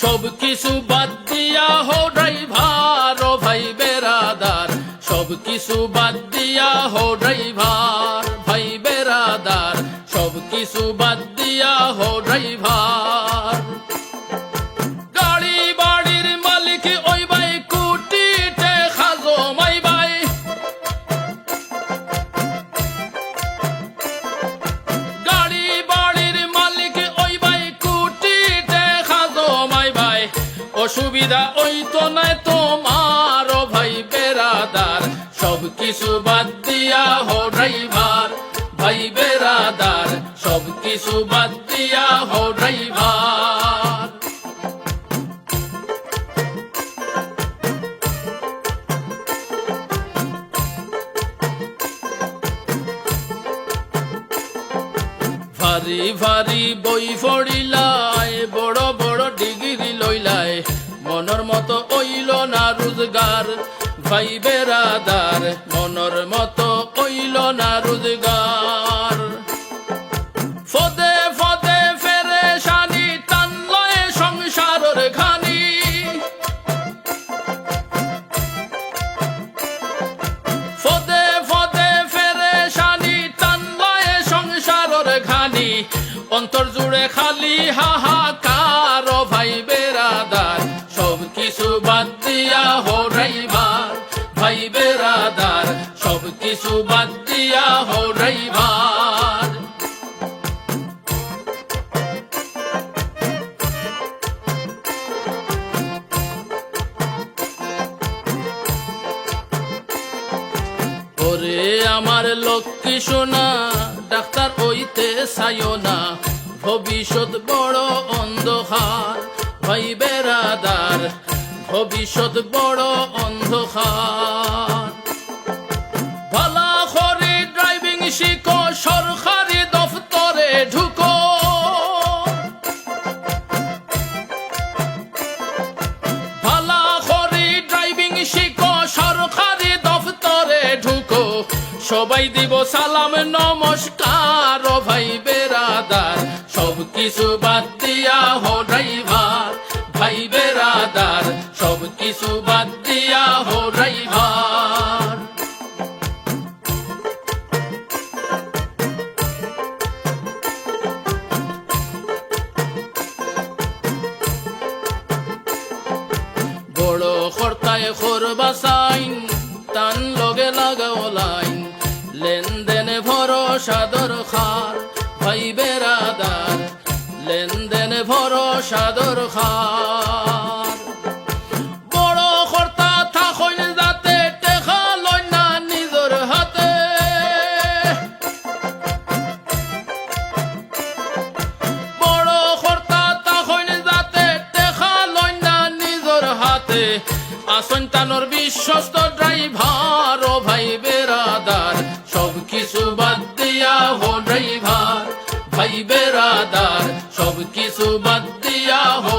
সব কিছু বাদ দিয়া হো ড্রাইভার, ও ভাই বেরাদার, সব কিছু বাদ দিয়া হো ড্রাইভার, ভাই বেরাদার, সব কিছু বাদ দিয়া হো ড্রাইভার। গাড়ি বাড়ির মালিক ওই ভাই, কুটিতে খাজো মাই ভাই, গাড়ি বাড়ির মালিক ওই ভাই, কুটিতে খাজো মাই ভাই। অসুবিধা ওই তো নাই তোমার, ও ভাই বেরাদার, সব কিছু বাদ দিয়া হো ড্রাইভার, ভাই বেরাদার, সব কিছু বাদ দিয়া হো ড্রাইভার। ভারী ভারী বই পড়িলাই, বড় বড় ডিগ্রি লইলাই, মনের মতো ওইল না রোজগার, ভাই বেরাদার, মনের মতো ওইল না রোজগার। ফদে ফদে ফেরেশানি, টান লয় সংসারের ঘানি, ফদে ফদে ফেরেশানি, টান লয় সংসারের ঘানি। অন্তর জুড়ে খালি হাহাকার, ও ভাই বেরাদার, সব কিছু বাদ দিয়া হো ড্রাইভার, ভাই বেরাদার, সব কিছু বাদ দিয়া হো ড্রাইভার। ওরে আমার লক্ষ্মী সোনা, ডাক্তার হইতে চাইও না, ভবিষ্যৎ বড় অন্ধকার, ভাই বেরাদার, ভবিষ্যৎ বড় অন্ধকার। ভালা করে ড্রাইভিং শিখো, সরকারি দফতরে ঢুকো, ভালা করে ড্রাইভিং শিখো, সরকারি দফতরে ঢুকো, সবাই দিব সালাম নমস্কার, ও ভাই বেরাদার, সব কিছু বাদ দিয়া হো ড্রাইভার, ভাই বেরাদার, সব কিছু বাদ দিয়া হো ড্রাইভার। বড় কর্তায় করবা সাইন, তান লগে লাগাও লাইন, লেনদেনে ভরসা দরকার, ভাই বেরাদার, লেনদেনে ভরসা দরকার। বড় কর্তা থাকইন যাতে, টেকা লইন না নিজের হাতে, বড় কর্তা থাকইন যাতে, টেকা লইন না নিজের হাতে। আসন তানোর বিশ্বস্ত ড্রাইভার, ও ভাই বেরাদার, সব কিছু বাদ দিয়া হো ড্রাইভার, ভাই বেরাদার, সব কিছু বাদ দিয়া হো